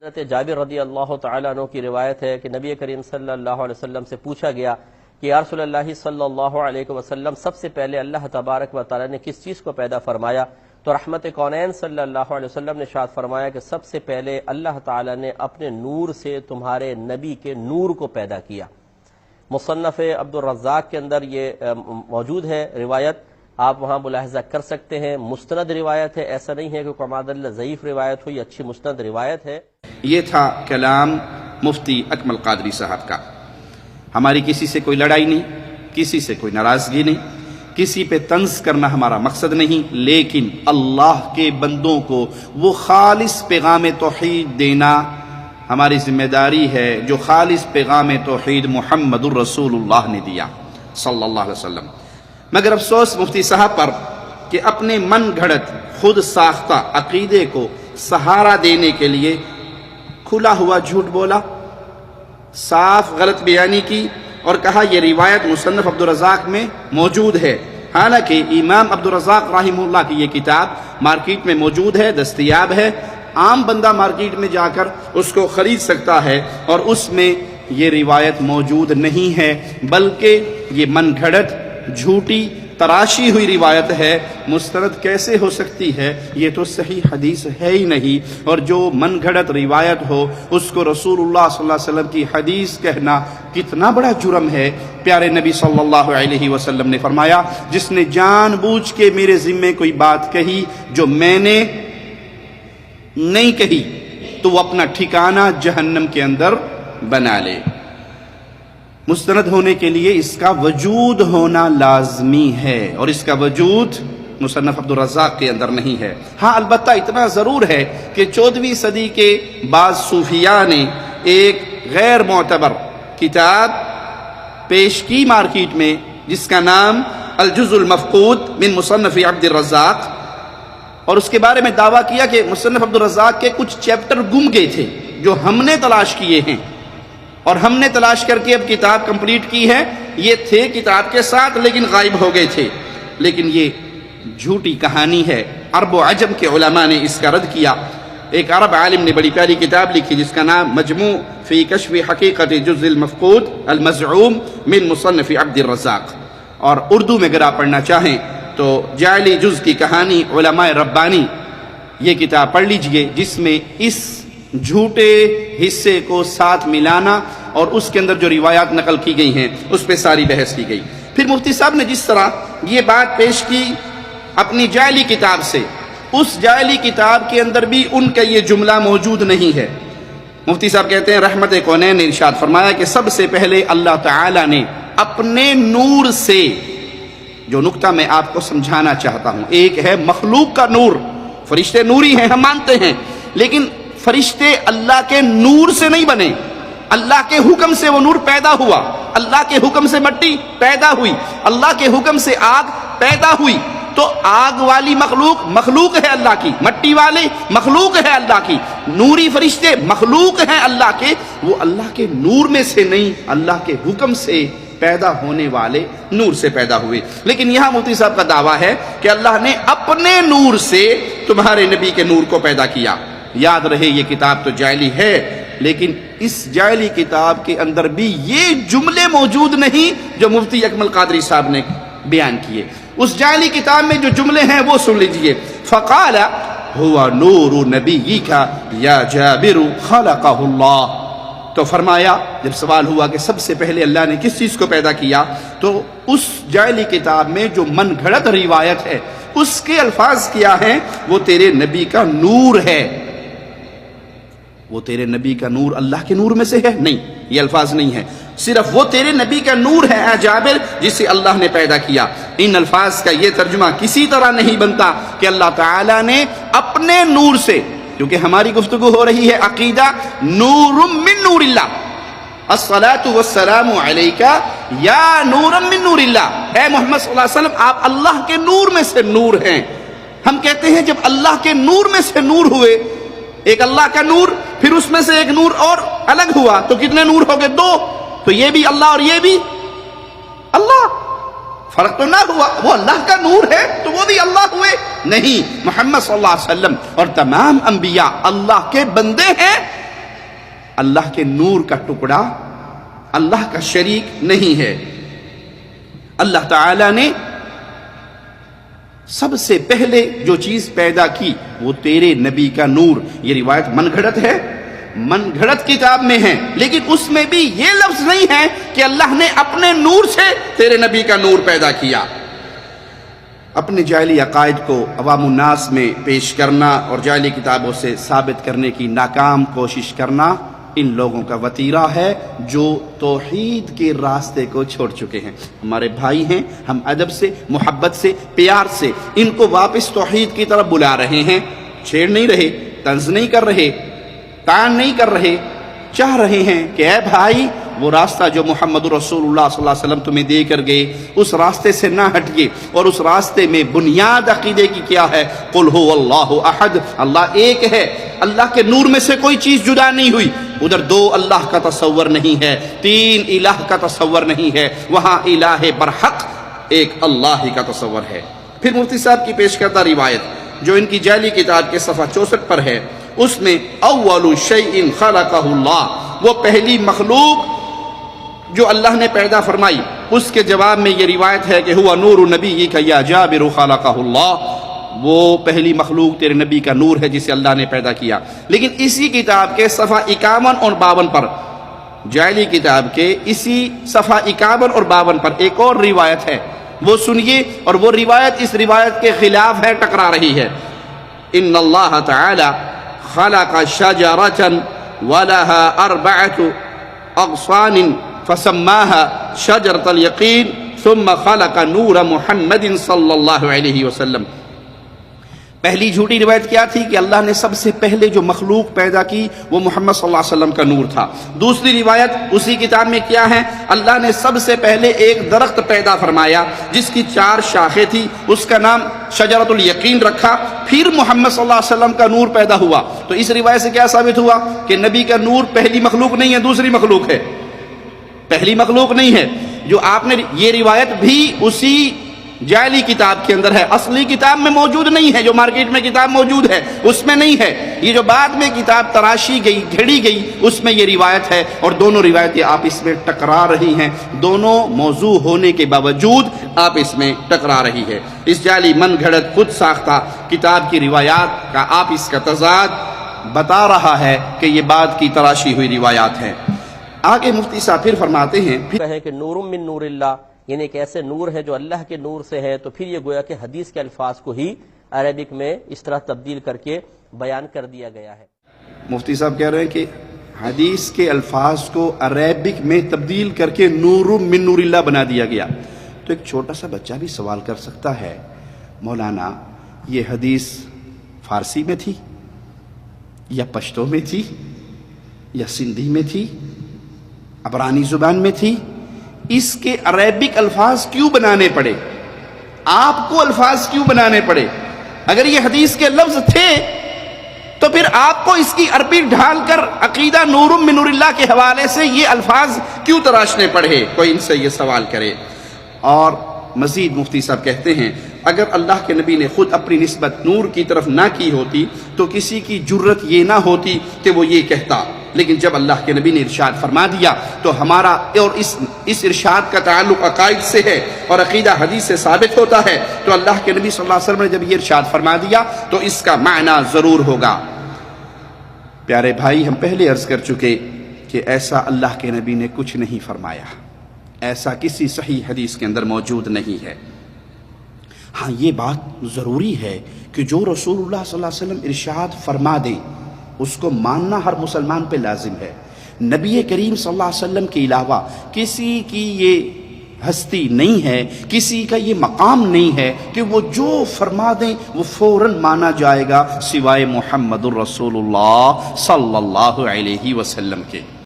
حضرت جابر رضی اللہ تعالیٰ عنہ کی روایت ہے کہ نبی کریم صلی اللہ علیہ وسلم سے پوچھا گیا کہ یا رسول اللہ صلی اللہ علیہ وسلم سب سے پہلے اللہ تبارک و تعالیٰ نے کس چیز کو پیدا فرمایا؟ تو رحمت کونین صلی اللہ علیہ وسلم نے ارشاد فرمایا کہ سب سے پہلے اللہ تعالیٰ نے اپنے نور سے تمہارے نبی کے نور کو پیدا کیا۔ مصنف عبد الرزاق کے اندر یہ موجود ہے روایت، آپ وہاں ملاحظہ کر سکتے ہیں، مستند روایت ہے، ایسا نہیں ہے کہ کماد اللہ ضعیف روایت ہو، یہ اچھی مستند روایت ہے۔ یہ تھا کلام مفتی اکمل قادری صاحب کا۔ ہماری کسی سے کوئی لڑائی نہیں، کسی سے کوئی ناراضگی نہیں، کسی پہ طنز کرنا ہمارا مقصد نہیں، لیکن اللہ کے بندوں کو وہ خالص پیغام توحید دینا ہماری ذمہ داری ہے جو خالص پیغام توحید محمد الرسول اللہ نے دیا صلی اللہ علیہ وسلم۔ مگر افسوس مفتی صاحب پر کہ اپنے من گھڑت خود ساختہ عقیدے کو سہارا دینے کے لیے کھلا ہوا جھوٹ بولا، صاف غلط بیانی کی اور کہا یہ روایت مصنف عبد الرزاق میں موجود ہے، حالانکہ امام عبد الرزاق رحمہ اللہ کی یہ کتاب مارکیٹ میں موجود ہے، دستیاب ہے، عام بندہ مارکیٹ میں جا کر اس کو خرید سکتا ہے، اور اس میں یہ روایت موجود نہیں ہے، بلکہ یہ من گھڑت جھوٹی تراشی ہوئی روایت ہے۔ مستند کیسے ہو سکتی ہے؟ یہ تو صحیح حدیث ہے ہی نہیں، اور جو من گھڑت روایت ہو اس کو رسول اللہ صلی اللہ علیہ وسلم کی حدیث کہنا کتنا بڑا جرم ہے۔ پیارے نبی صلی اللہ علیہ وسلم نے فرمایا جس نے جان بوجھ کے میرے ذمے کوئی بات کہی جو میں نے نہیں کہی تو وہ اپنا ٹھکانہ جہنم کے اندر بنا لے۔ مستند ہونے کے لیے اس کا وجود ہونا لازمی ہے، اور اس کا وجود مصنف عبد الرزاق کے اندر نہیں ہے۔ ہاں البتہ اتنا ضرور ہے کہ 14ویں صدی کے بعض صوفیاء نے ایک غیر معتبر کتاب پیش کی مارکیٹ میں جس کا نام الجزء المفقود من مصنف عبد الرزاق، اور اس کے بارے میں دعویٰ کیا کہ مصنف عبد الرزاق کے کچھ چیپٹر گم گئے تھے جو ہم نے تلاش کیے ہیں، اور ہم نے تلاش کر کے اب کتاب کمپلیٹ کی ہے۔ یہ تھے کتاب کے ساتھ لیکن غائب ہو گئے تھے، لیکن یہ جھوٹی کہانی ہے۔ عرب و عجم کے علماء نے اس کا رد کیا۔ ایک عرب عالم نے بڑی پیاری کتاب لکھی جس کا نام مجموع فی کشف حقیقت جزء المفقود المزعوم من مصنف عبد الرزاق، اور اردو میں اگر آپ پڑھنا چاہیں تو جعلی جز کی کہانی علماء ربانی یہ کتاب پڑھ لیجئے، جس میں اس جھوٹے حصے کو ساتھ ملانا اور اس کے اندر جو روایات نقل کی گئی ہیں اس پہ ساری بحث کی گئی۔ پھر مفتی صاحب نے جس طرح یہ بات پیش کی اپنی جعلی کتاب سے، اس جعلی کتاب کے اندر بھی ان کا یہ جملہ موجود نہیں ہے۔ مفتی صاحب کہتے ہیں رحمت کونین نے ارشاد فرمایا کہ سب سے پہلے اللہ تعالی نے اپنے نور سے، جو نقطہ میں آپ کو سمجھانا چاہتا ہوں، ایک ہے مخلوق کا نور، فرشتے نوری ہیں ہم مانتے ہیں، لیکن فرشتے اللہ کے نور سے نہیں بنے، اللہ کے حکم سے وہ نور پیدا ہوا، اللہ کے حکم سے مٹی پیدا ہوئی، اللہ کے حکم سے آگ پیدا ہوئی۔ تو آگ والی مخلوق ہے اللہ کی، مٹی والے مخلوق ہے اللہ کی، نوری فرشتے مخلوق ہیں اللہ کے، وہ اللہ کے نور میں سے نہیں، اللہ کے حکم سے پیدا ہونے والے نور سے پیدا ہوئے۔ لیکن یہاں مفتی صاحب کا دعویٰ ہے کہ اللہ نے اپنے نور سے تمہارے نبی کے نور کو پیدا کیا۔ یاد رہے یہ کتاب تو جعلی ہے، لیکن اس جعلی کتاب کے اندر بھی یہ جملے موجود نہیں جو مفتی اکمل قادری صاحب نے بیان کیے۔ اس جعلی کتاب میں جو جملے ہیں وہ سن لیجئے۔ فقال هو نور نبیک یا جابر خلقہ اللہ، تو فرمایا جب سوال ہوا کہ سب سے پہلے اللہ نے کس چیز کو پیدا کیا، تو اس جعلی کتاب میں جو من گھڑت روایت ہے اس کے الفاظ کیا ہیں؟ وہ تیرے نبی کا نور ہے۔ وہ تیرے نبی کا نور اللہ کے نور میں سے ہے؟ نہیں، یہ الفاظ نہیں ہے، صرف وہ تیرے نبی کا نور ہے اے جابر جسے اللہ نے پیدا کیا۔ ان الفاظ کا یہ ترجمہ کسی طرح نہیں بنتا کہ اللہ تعالیٰ نے اپنے نور سے، کیونکہ ہماری گفتگو ہو رہی ہے عقیدہ نور من نور اللہ، الصلاۃ والسلام علیک یا نور من نور اللہ، اے محمد صلی اللہ علیہ وسلم آپ اللہ کے نور میں سے نور ہیں۔ ہم کہتے ہیں جب اللہ کے نور میں سے نور ہوئے، ایک اللہ کا نور، پھر اس میں سے ایک نور اور الگ ہوا، تو کتنے نور ہو گئے؟ دو، تو یہ بھی اللہ اور یہ بھی اللہ، فرق تو نہ ہوا، وہ اللہ کا نور ہے تو وہ بھی اللہ ہوئے؟ نہیں، محمد صلی اللہ علیہ وسلم اور تمام انبیاء اللہ کے بندے ہیں، اللہ کے نور کا ٹکڑا اللہ کا شریک نہیں ہے۔ اللہ تعالی نے سب سے پہلے جو چیز پیدا کی وہ تیرے نبی کا نور۔ یہ روایت من گھڑت ہے، من گھڑت کتاب میں ہے، لیکن اس میں بھی یہ لفظ نہیں ہے کہ اللہ نے اپنے نور سے تیرے نبی کا نور پیدا کیا۔ اپنے جعلی عقائد کو عوام الناس میں پیش کرنا اور جعلی کتابوں سے ثابت کرنے کی ناکام کوشش کرنا ان لوگوں کا وتیرہ ہے جو توحید کے راستے کو چھوڑ چکے ہیں۔ ہمارے بھائی ہیں، ہم ادب سے، محبت سے، پیار سے ان کو واپس توحید کی طرف بلا رہے ہیں، چھیڑ نہیں رہے، طنز نہیں کر رہے، تان نہیں کر رہے، چاہ رہے ہیں کہ اے بھائی وہ راستہ جو محمد رسول اللہ صلی اللہ علیہ وسلم تمہیں دے کر گئے اس راستے سے نہ ہٹیے، اور اس راستے میں بنیاد عقیدے کی کیا ہے؟ قل هو اللہ احد، اللہ ایک ہے، اللہ کے نور میں سے کوئی چیز جدا نہیں ہوئی۔ ادھر دو اللہ کا تصور نہیں ہے، تین الہ کا تصور نہیں ہے، وہاں الہ برحق ایک اللہ ہی کا تصور ہے۔ پھر مفتی صاحب کی پیش کردہ روایت جو ان کی جعلی کتاب کے صفحہ 64 پر ہے، اس میں اول شیء خلقہ اللہ، وہ پہلی مخلوق جو اللہ نے پیدا فرمائی، اس کے جواب میں یہ روایت ہے کہ ہوا نور نبی کا یا جابر خلقہ اللہ، وہ پہلی مخلوق تیرے نبی کا نور ہے جسے اللہ نے پیدا کیا۔ لیکن اسی کتاب کے صفحہ 51 اور 52 پر، جعلی کتاب کے اسی صفحہ 51 اور 52 پر ایک اور روایت ہے، وہ سنیے، اور وہ روایت اس روایت کے خلاف ہے، ٹکرا رہی ہے۔ ان اللہ تعالی خلق شجرۃ ولها 4 اغصان فسماها شجرۃ الیقین ثم خلق نور محمد صلی اللہ علیہ وسلم۔ پہلی جھوٹی روایت کیا تھی کہ اللہ نے سب سے پہلے جو مخلوق پیدا کی وہ محمد صلی اللہ علیہ وسلم کا نور تھا۔ دوسری روایت اسی کتاب میں کیا ہے؟ اللہ نے سب سے پہلے ایک درخت پیدا فرمایا جس کی 4 شاخیں تھی، اس کا نام شجرۃ الیقین رکھا، پھر محمد صلی اللہ علیہ وسلم کا نور پیدا ہوا۔ تو اس روایت سے کیا ثابت ہوا کہ نبی کا نور پہلی مخلوق نہیں ہے، دوسری مخلوق ہے، پہلی مخلوق نہیں ہے۔ جو آپ نے یہ روایت بھی اسی جعلی کتاب کے اندر ہے، اصلی کتاب میں موجود نہیں ہے، جو مارکیٹ میں کتاب موجود ہے اس میں نہیں ہے، یہ جو بعد میں کتاب تراشی گئی، گھڑی گئی، اس میں یہ روایت ہے، اور دونوں روایتیں آپ اس میں ٹکرا رہی ہیں، دونوں موضوع ہونے کے باوجود آپ اس میں ٹکرا رہی ہے۔ اس جعلی من گھڑت خود ساختہ کتاب کی روایات کا آپ اس کا تضاد بتا رہا ہے کہ یہ بعد کی تراشی ہوئی روایات ہیں۔ آگے مفتی صاحب پھر فرماتے ہیں کہے کہ نور من نور اللہ، یعنی ایک ایسے نور ہے جو اللہ کے نور سے ہے، تو پھر یہ گویا کہ حدیث کے الفاظ کو ہی عربک میں اس طرح تبدیل کر کے بیان کر دیا گیا ہے۔ مفتی صاحب کہہ رہے ہیں کہ حدیث کے الفاظ کو عربک میں تبدیل کر کے نور من نور اللہ بنا دیا گیا۔ تو ایک چھوٹا سا بچہ بھی سوال کر سکتا ہے، مولانا یہ حدیث فارسی میں تھی یا پشتو میں تھی یا سندھی میں تھی، عبرانی زبان میں تھی، اس کے عربک الفاظ کیوں بنانے پڑے؟ آپ کو الفاظ کیوں بنانے پڑے؟ اگر یہ حدیث کے لفظ تھے تو پھر آپ کو اس کی عربی ڈھال کر عقیدہ نور من نور اللہ کے حوالے سے یہ الفاظ کیوں تراشنے پڑے؟ کوئی ان سے یہ سوال کرے۔ اور مزید مفتی صاحب کہتے ہیں اگر اللہ کے نبی نے خود اپنی نسبت نور کی طرف نہ کی ہوتی تو کسی کی جرت یہ نہ ہوتی کہ وہ یہ کہتا، لیکن جب اللہ کے نبی نے ارشاد فرما دیا تو ہمارا اور اس ارشاد کا تعلق عقائد سے ہے اور عقیدہ حدیث سے ثابت ہوتا ہے، تو اللہ کے نبی صلی اللہ علیہ وسلم نے جب یہ ارشاد فرما دیا تو اس کا معنی ضرور ہوگا۔ پیارے بھائی، ہم پہلے عرض کر چکے کہ ایسا اللہ کے نبی نے کچھ نہیں فرمایا، ایسا کسی صحیح حدیث کے اندر موجود نہیں ہے۔ ہاں یہ بات ضروری ہے کہ جو رسول اللہ صلی اللہ علیہ وسلم ارشاد فرما دیں اس کو ماننا ہر مسلمان پہ لازم ہے۔ نبی کریم صلی اللہ علیہ وسلم کے علاوہ کسی کی یہ ہستی نہیں ہے، کسی کا یہ مقام نہیں ہے کہ وہ جو فرما دیں وہ فوراً مانا جائے گا سوائے محمد الرسول اللہ صلی اللہ علیہ وسلم کے۔